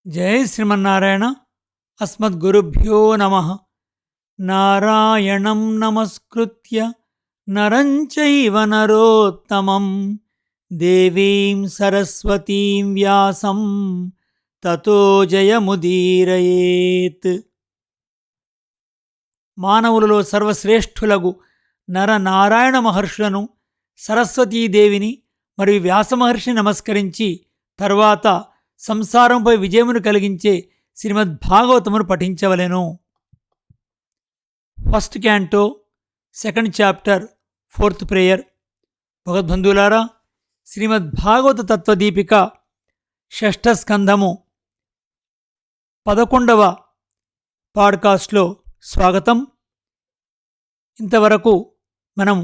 జై శ్రీమన్నారాయణ. అస్మద్గురుభ్యో నమ. నారాయణం నమస్కృత్య నరం చైవ నరోత్తమం దేవీం సరస్వతీం వ్యాసం తతో జయముదీరయేత్. మానవులలో సర్వశ్రేష్ఠులగు నరనారాయణ మహర్షులను, సరస్వతీదేవిని మరియు వ్యాసమహర్షిని నమస్కరించి తర్వాత సంసారంపై విజయమును కలిగించే శ్రీమద్భాగవతమును పఠించవలెను. First canto, second chapter, fourth prayer. భగవద్బంధువులారా, శ్రీమద్భాగవత తత్వదీపిక షష్ఠ స్కంధము 11వ పాడ్కాస్ట్లో స్వాగతం. ఇంతవరకు మనం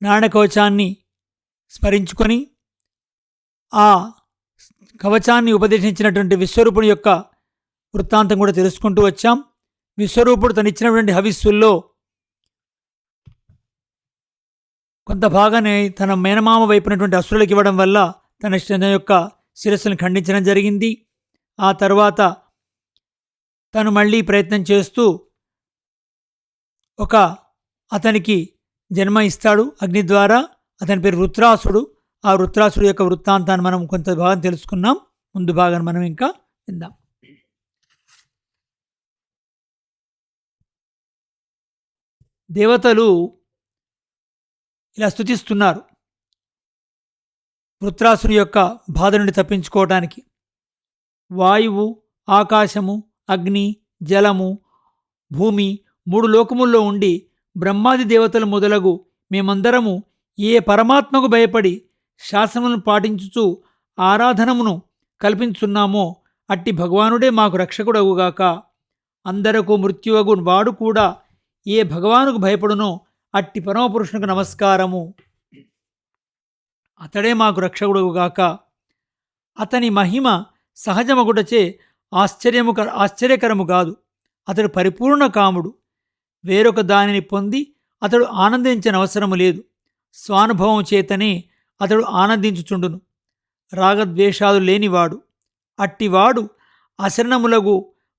నాణ్యకవచాన్ని స్మరించుకొని ఆ కవచాన్ని ఉపదేశించినటువంటి విశ్వరూపుడి యొక్క వృత్తాంతం కూడా తెలుసుకుంటూ వచ్చాం. విశ్వరూపుడు తనిచ్చినటువంటి హవిస్సుల్లో కొంత భాగాన్ని తన మేనమామ వైపునటువంటి అసురులకు ఇవ్వడం వల్ల తన యొక్క శిరస్సును ఖండించడం జరిగింది. ఆ తర్వాత తను మళ్ళీ ప్రయత్నం చేస్తూ అతనికి జన్మ ఇస్తాడు అగ్ని ద్వారా. అతని పేరు వృత్రాసుడు. ఆ వృత్రాసుడు యొక్క వృత్తాంతాన్ని మనం కొంత భాగం తెలుసుకున్నాం. ముందు భాగాన్ని మనం ఇంకా విందాం. దేవతలు ఇలా స్తుతిస్తున్నారు వృత్రాసుడి యొక్క బాధ నుండి తప్పించుకోవటానికి. వాయువు, ఆకాశము, అగ్ని, జలము, భూమి 3 లోకముల్లో ఉండి బ్రహ్మాది దేవతలు మొదలగు మేమందరము ఏ పరమాత్మకు భయపడి శాసనములను పాటించుచు ఆరాధనమును కల్పించున్నామో అట్టి భగవానుడే మాకు రక్షకుడగుగాక. అందరకు మృత్యువగు వాడు కూడా ఏ భగవానుకు భయపడునో అట్టి పరమపురుషునికి నమస్కారము. అతడే మాకు రక్షకుడగుగాక. అతని మహిమ సహజమగుటచే ఆశ్చర్యకరము కాదు. అతడు పరిపూర్ణ కాముడు. వేరొక దానిని పొంది అతడు ఆనందించనవసరము లేదు. స్వానుభవం చేతనే అతడు ఆనందించుచుండును. రాగద్వేషాలు లేనివాడు. అట్టివాడు అశరణములగు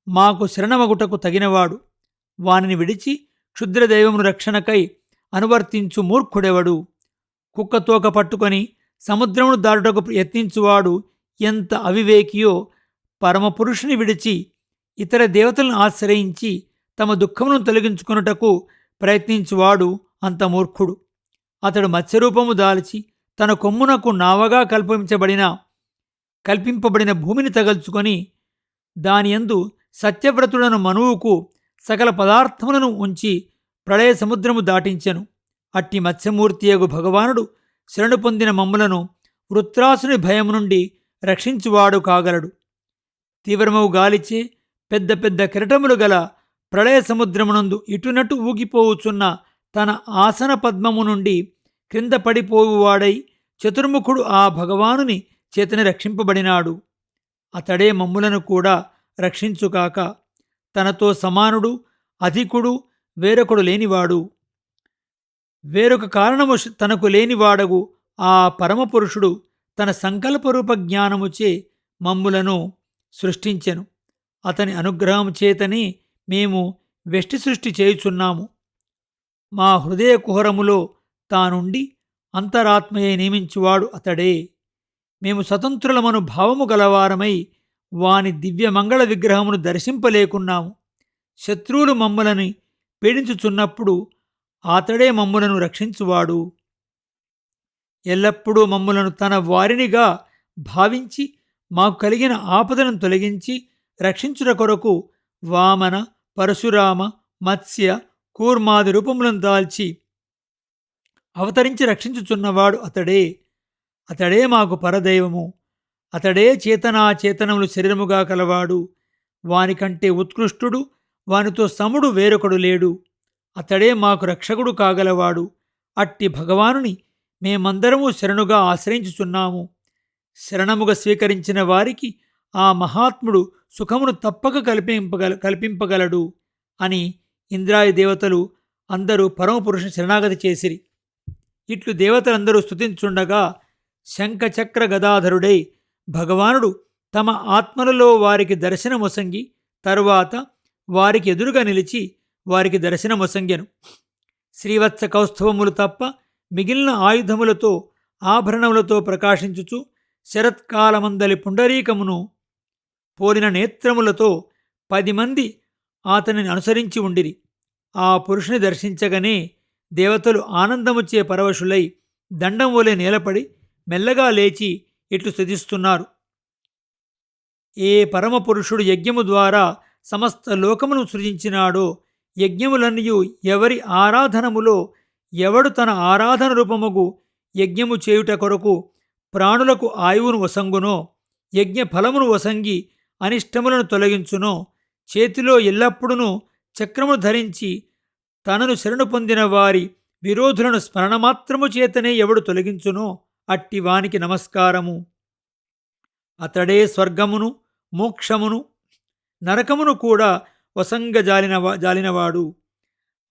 మాకు శరణమగుటకు తగినవాడు. వానిని విడిచి క్షుద్రదైవమును రక్షణకై అనువర్తించు మూర్ఖుడెవడు. కుక్కతోక పట్టుకొని సముద్రమును దాటుటకు యత్నించువాడు ఎంత అవివేకియో, పరమపురుషుని విడిచి ఇతర దేవతలను ఆశ్రయించి తమ దుఃఖమును తొలగించుకొనుటకు ప్రయత్నించువాడు అంత మూర్ఖుడు. అతడు మత్స్యరూపము దాల్చి తన కొమ్మునకు నావగా కల్పింపబడిన భూమిని తగల్చుకొని దానియందు సత్యవ్రతుడను మనువుకు సకల పదార్థములను ఉంచి ప్రళయ సముద్రము దాటించెను. అట్టి మత్స్యమూర్తియగు భగవానుడు శరణు పొందిన మమ్ములను వృత్రాసుని భయము నుండి రక్షించువాడు కాగలడు. తీవ్రమవు గాలిచే పెద్ద పెద్ద కిరటములు గల ప్రళయ సముద్రమునందు ఇటునటు ఊగిపోవుచున్న తన ఆసన పద్మము నుండి క్రింద పడిపోవువాడై చతుర్ముఖుడు ఆ భగవానుని చేతని రక్షింపబడినాడు. అతడే మమ్ములను కూడా రక్షించుగాక. తనతో సమానుడు, అధికుడు, వేరొకడు లేనివాడు. వేరొక కారణము తనకు లేనివాడగు ఆ పరమపురుషుడు తన సంకల్పరూప జ్ఞానముచే మమ్ములను సృష్టించెను. అతని అనుగ్రహం చేతనే మేము వెష్టి సృష్టి చేయుచున్నాము. మా హృదయ కుహరములో తానుండి అంతరాత్మయై నియమించువాడు అతడే. మేము స్వతంత్రులమను భావము గలవారమై వాని దివ్యమంగళ విగ్రహమును దర్శింపలేకున్నాము. శత్రువులు మమ్మలని పీడించుచున్నప్పుడు అతడే మమ్ములను రక్షించువాడు. ఎల్లప్పుడూ మమ్ములను తన వారినిగా భావించి మాకు కలిగిన ఆపదలను తొలగించి రక్షించుట కొరకు వామన, పరశురామ, మత్స్య, కూర్మాది రూపములను దాల్చి అవతరించి రక్షించుచున్నవాడు అతడే. అతడే మాకు పరదైవము. అతడే చేతనాచేతనములు శరీరముగా కలవాడు. వానికంటే ఉత్కృష్టుడు, వానితో సముడు వేరొకడు లేడు. అతడే మాకు రక్షకుడు కాగలవాడు. అట్టి భగవానుని మేమందరము శరణుగా ఆశ్రయించుచున్నాము. శరణముగా స్వీకరించిన వారికి ఆ మహాత్ముడు సుఖమును తప్పక కల్పింపగలడు అని ఇంద్రాది దేవతలు అందరూ పరమపురుషుని శరణాగతి చేసిరి. ఇట్లు దేవతలందరూ స్తుతించుండగా శంఖచక్ర గదాధరుడై భగవానుడు తమ ఆత్మలలో వారికి దర్శనమొసంగి తరువాత వారికి ఎదురుగా నిలిచి వారికి దర్శనమొసంగెను. శ్రీవత్స కౌస్తవములు తప్ప మిగిలిన ఆయుధములతో ఆభరణములతో ప్రకాశించుచు శరత్కాలమందలి పుండరీకమును పోలిన నేత్రములతో 10 మంది అతనిని అనుసరించి ఉండిరి. ఆ పురుషుని దర్శించగనే దేవతలు ఆనందముచే పరవశులై దండం వలె నేలపడి మెల్లగా లేచి ఇట్లు స్తుతిస్తున్నారు. ఏ పరమపురుషుడు యజ్ఞము ద్వారా సమస్త లోకమును సృజించినాడో, యజ్ఞములన్నయు ఎవరి ఆరాధనములో ఎవడు తన ఆరాధన రూపముగు యజ్ఞము చేయుట కొరకు ప్రాణులకు ఆయువును వసంగునో, యజ్ఞ ఫలమును వసంగి అనిష్టములను తొలగించునో, చేతిలో ఎల్లప్పుడూ చక్రము ధరించి తనను శరణు పొందిన వారి విరోధులను స్మరణమాత్రము చేతనే ఎవడు తొలగించునో అట్టి వానికి నమస్కారము. అతడే స్వర్గమును మోక్షమును నరకమును కూడా జాలినవాడు.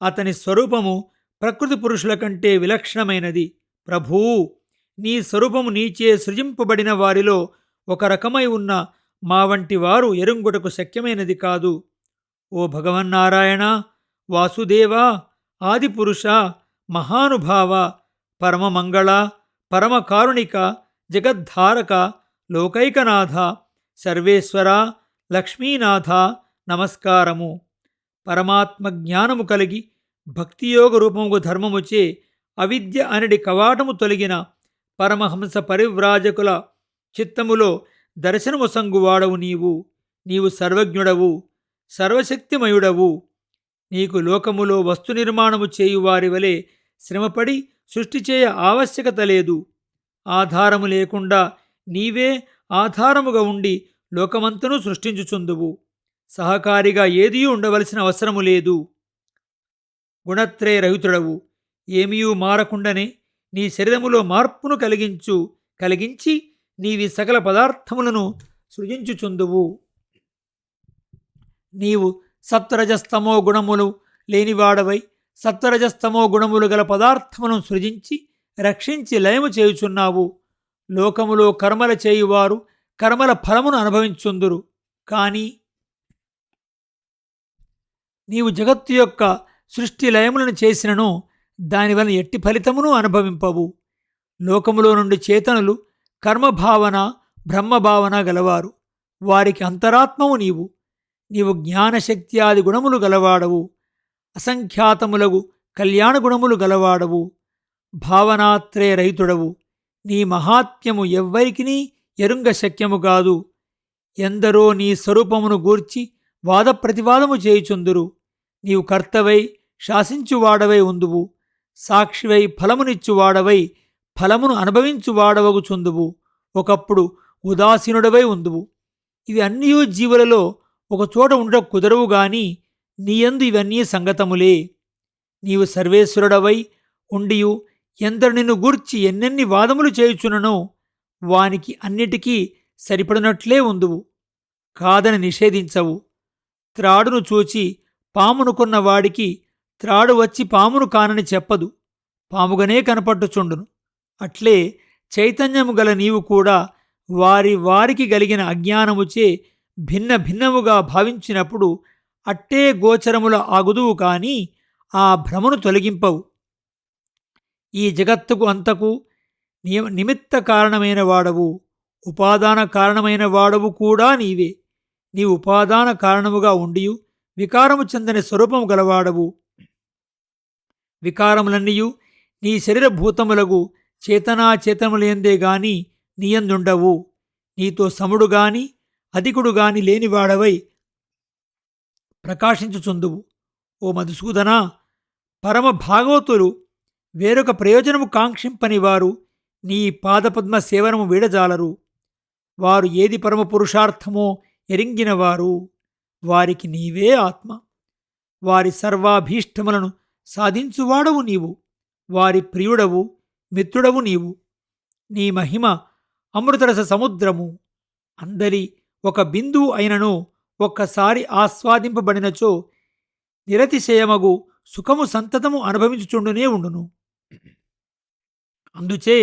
అతని స్వరూపము ప్రకృతి పురుషుల కంటే విలక్షణమైనది. ప్రభూ, నీ స్వరూపము నీచే సృజింపబడిన వారిలో ఒక రకమై ఉన్న మా వంటి వారు ఎరుంగుటకు శక్యమైనది కాదు. ఓ భగవన్నారాయణ, వాసుదేవ, ఆదిపురుష, మహానుభావ, పరమమంగళ, పరమకారుణిక, జగద్ధారక, లోకైకనాథ, సర్వేశ్వర, లక్ష్మీనాథ, నమస్కారము. పరమాత్మ జ్ఞానము కలిగి భక్తియోగ రూపముగు ధర్మముచే అవిద్య అనడి కవాటము తొలగిన పరమహంస పరివ్రాజకుల చిత్తములో దర్శనముసంగువాడవు నీవు. నీవు సర్వజ్ఞుడవు, సర్వశక్తిమయుడవు. నీకు లోకములో వస్తు నిర్మాణము చేయువారి వలె శ్రమపడి సృష్టి చేయ ఆవశ్యకత లేదు. ఆధారము లేకుండా నీవే ఆధారముగా ఉండి లోకమంతను సృష్టించుచుందువు. సహకారిగా ఏదీ ఉండవలసిన అవసరము లేదు. గుణత్రయ రహితుడవు. ఏమీయూ మారకుండానే నీ శరీరములో మార్పును కలిగించి నీవి సకల పదార్థములను సృజించుచుందువు. నీవు సత్వరజస్తమో గుణములు లేనివాడవై సత్వరజస్తమో గుణములు గల పదార్థములను సృజించి రక్షించి లయము చేయుచున్నావు. లోకములో కర్మల చేయువారు కర్మల ఫలమును అనుభవించుందురు. కానీ నీవు జగత్తు యొక్క సృష్టి లయములను చేసినను దానివలన ఎట్టి ఫలితమును అనుభవింపవు. లోకములో నుండి చేతనులు కర్మభావన బ్రహ్మభావన గలవారు. వారికి అంతరాత్మవు నీవు. నీవు జ్ఞానశక్త్యాది గుణములు గలవాడవు. అసంఖ్యాతములగు కళ్యాణ గుణములు గలవాడవు. భావనాత్రయ రహితుడవు. నీ మహాత్మ్యము ఎవ్వరికినీ ఎరుంగ శక్యము కాదు. ఎందరో నీ స్వరూపమును గూర్చి వాద ప్రతివాదము చేయుచుందురు. నీవు కర్తవై శాసించువాడవై ఉందువు. సాక్షివై ఫలమునిచ్చువాడవై ఫలమును అనుభవించువాడవగుచుందువు. ఒకప్పుడు ఉదాసీనుడవై ఉందువు. ఇవి అన్నీ జీవులలో ఒకచోట ఉండ కుదరవు గాని నీయందు ఇవన్నీ సంగతములే. నీవు సర్వేశ్వరుడవై ఉండియు ఎందరు నిన్ను గూర్చి ఎన్నెన్ని వాదములు చేయుచుననో వానికి అన్నిటికీ సరిపడినట్లే ఉందువు. కాదని నిషేధించవు. త్రాడును చూచి పామునుకున్న వాడికి త్రాడు వచ్చి పామును కానని చెప్పదు, పాముగనే కనపట్టుచుండును. అట్లే చైతన్యము గల నీవు కూడా వారికి గలిగిన అజ్ఞానముచే భిన్న భిన్నముగా భావించినప్పుడు అట్టే గోచరముల ఆగుదువు కాని ఆ భ్రమను తొలగింపవు. ఈ జగత్తుకు అంతకు నిమిత్త కారణమైన వాడవు, ఉపాదాన కారణమైన వాడవు కూడా నీవే. నీ ఉపాదాన కారణముగా ఉండియు వికారము చెందని స్వరూపము గలవాడవు. వికారములన్నీయు నీ శరీరభూతములగు చేతనాచేతములందే గాని నీయందుండవు. నీతో సముడు గాని అధికుడు గాని లేనివాడవై ప్రకాశించుచుందువు. ఓ మధుసూదనా, పరమ భాగవతులు వేరొక ప్రయోజనము కాంక్షింపని వారు నీ పాదపద్మ సేవనము వీడజాలరు. వారు ఏది పరమ పురుషార్థమో ఎరింగినవారు. వారికి నీవే ఆత్మ. వారి సర్వాభీష్టములను సాధించువాడవు నీవు. వారి ప్రియుడవు, మిత్రుడవు నీవు. నీ మహిమ అమృతరస సముద్రము. అందరి ఒక బిందువు అయినను ఒక్కసారి ఆస్వాదింపబడినచో నిరతిశయమగు సుఖము సంతతము అనుభవించుచుండునే ఉండును. అందుచే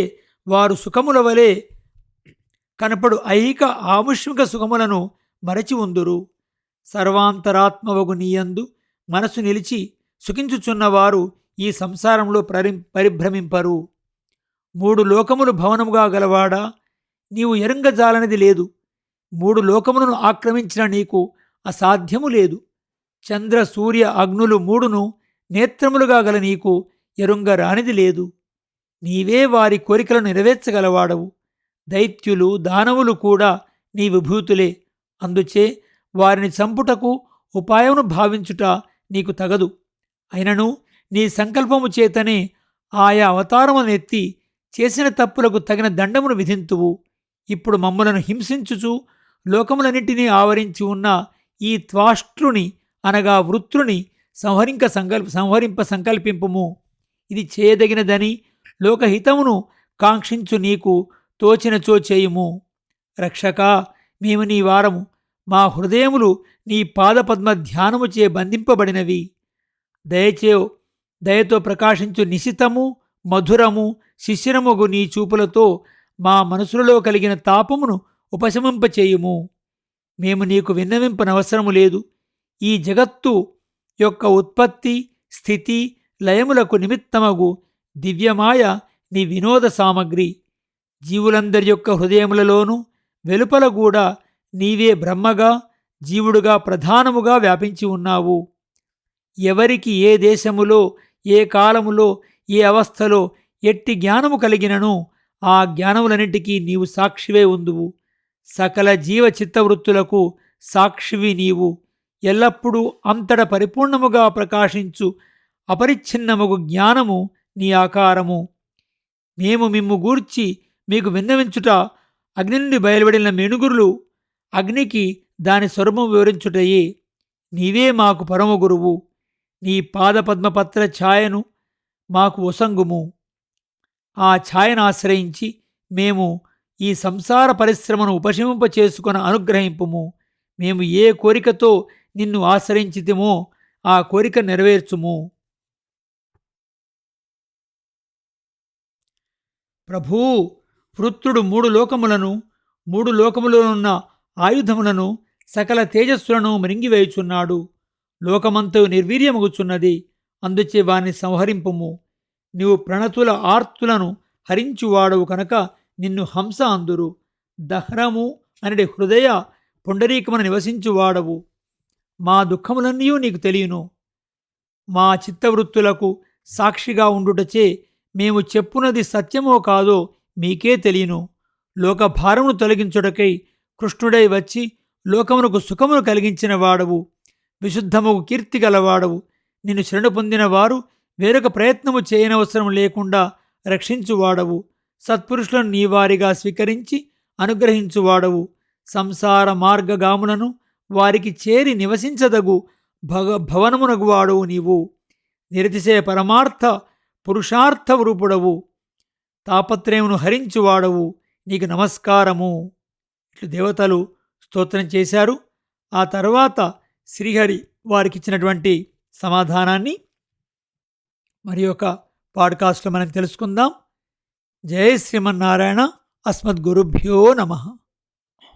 వారు సుఖముల వలె కనపడు ఐహిక ఆముష్మిక సుఖములను మరచి ఉందురు. సర్వాంతరాత్మవగు నీయందు మనసు నిలిచి సుఖించుచున్నవారు ఈ సంసారంలో పరిభ్రమింపరు. 3 లోకములు భవనముగా గలవాడా, నీవు ఎరుంగజాలనిది లేదు. 3 లోకములను ఆక్రమించిన నీకు అసాధ్యము లేదు. చంద్ర సూర్య అగ్నులు 3ను నేత్రములుగా గల నీకు ఎరుంగ రానిది లేదు. నీవే వారి కోరికలను నెరవేర్చగలవాడవు. దైత్యులు దానవులు కూడా నీ విభూతులే. అందుచే వారిని చంపుటకు ఉపాయమును భావించుట నీకు తగదు. అయినను నీ సంకల్పము చేతనే ఆయా అవతారములనెత్తి చేసిన తప్పులకు తగిన దండమును విధింతువు. ఇప్పుడు మమ్ములను హింసించుచు లోకములన్నింటినీ ఆవరించి ఉన్న ఈ త్వాష్ట్రుని అనగా వృత్రుని సంహరింప సంకల్పింపుము. ఇది చేయదగినదని లోకహితమును కాంక్షించు నీకు తోచినచో చేయుము. రక్షకా, మేము నీ వారము. మా హృదయములు నీ పాదపద్మ ధ్యానముచే బంధింపబడినవి. దయతో ప్రకాశించు నిశితము మధురము శిశిరముగు నీ చూపులతో మా మనసులలో కలిగిన తాపమును ఉపశమింపచేయుము. మేము నీకు విన్నవింపనవసరము లేదు. ఈ జగత్తు యొక్క ఉత్పత్తి స్థితి లయములకు నిమిత్తమగు దివ్యమాయ నీ వినోద సామగ్రి. జీవులందరి యొక్క హృదయములలోనూ వెలుపల కూడా నీవే బ్రహ్మగా జీవుడుగా ప్రధానముగా వ్యాపించి ఉన్నావు. ఎవరికి ఏ దేశములో ఏ కాలములో ఏ అవస్థలో ఎట్టి జ్ఞానము కలిగినను ఆ జ్ఞానములన్నింటికీ నీవు సాక్షివే ఉందువు. సకల జీవ చిత్తవృత్తులకు సాక్షివి నీవు. ఎల్లప్పుడూ అంతట పరిపూర్ణముగా ప్రకాశించు అపరిచ్ఛిన్నముగు జ్ఞానము నీ ఆకారము. మేము మిమ్ము గూర్చి మీకు విన్నవించుట అగ్ని నుండి బయలువడిన మెనుగురులు అగ్నికి దాని స్వరూపం వివరించుటయే. నీవే మాకు పరమ గురువు. నీ పాదపద్మపత్ర ఛాయను మాకు ఒసంగుము. ఆ ఛాయను ఆశ్రయించి మేము ఈ సంసార పరిశ్రమను ఉపశమింప చేసుకుని అనుగ్రహింపుము. మేము ఏ కోరికతో నిన్ను ఆశ్రయించితిమో ఆ కోరిక నెరవేర్చుము. ప్రభూ, వృత్రుడు 3 లోకములను 3 లోకములనున్న ఆయుధములను సకల తేజస్సులను మృంగివేయుచున్నాడు. లోకమంతయు నిర్వీర్యమగుచున్నది. అందుచే వాని సంహరింపుము. నీవు ప్రణతుల ఆర్తులను హరించువాడవు కనుక నిన్ను హంస అందురు. దహ్రము అనడి హృదయ పుండరీకమున నివసించువాడవు. మా దుఃఖములన్నీ నీకు తెలియను. మా చిత్తవృత్తులకు సాక్షిగా ఉండుటచే మేము చెప్పునది సత్యమో కాదో మీకే తెలియను. లోకభారమును తొలగించుటకై కృష్ణుడై వచ్చి లోకమునకు సుఖమును కలిగించిన వాడవు. విశుద్ధముకు కీర్తి గలవాడవు. నిన్ను శరణు పొందిన వారు వేరొక ప్రయత్నము చేయనవసరం లేకుండా రక్షించువాడవు. సత్పురుషులను నీవారిగా స్వీకరించి అనుగ్రహించువాడవు. సంసార మార్గగాములను వారికి చేరి నివసించదగు భవనమునగువాడవు నీవు. నిరతిశయ పరమార్థ పురుషార్థ రూపుడవు. తాపత్రయమును హరించువాడవు. నీకు నమస్కారము. ఇట్లు దేవతలు స్తోత్రం చేశారు. ఆ తర్వాత శ్రీహరి వారికిచ్చినటువంటి సమాధానాన్ని మరి ఒక పాడ్కాస్ట్లో మనం తెలుసుకుందాం. జై శ్రీమన్నారాయణ. అస్మద్గురుభ్యో నమః.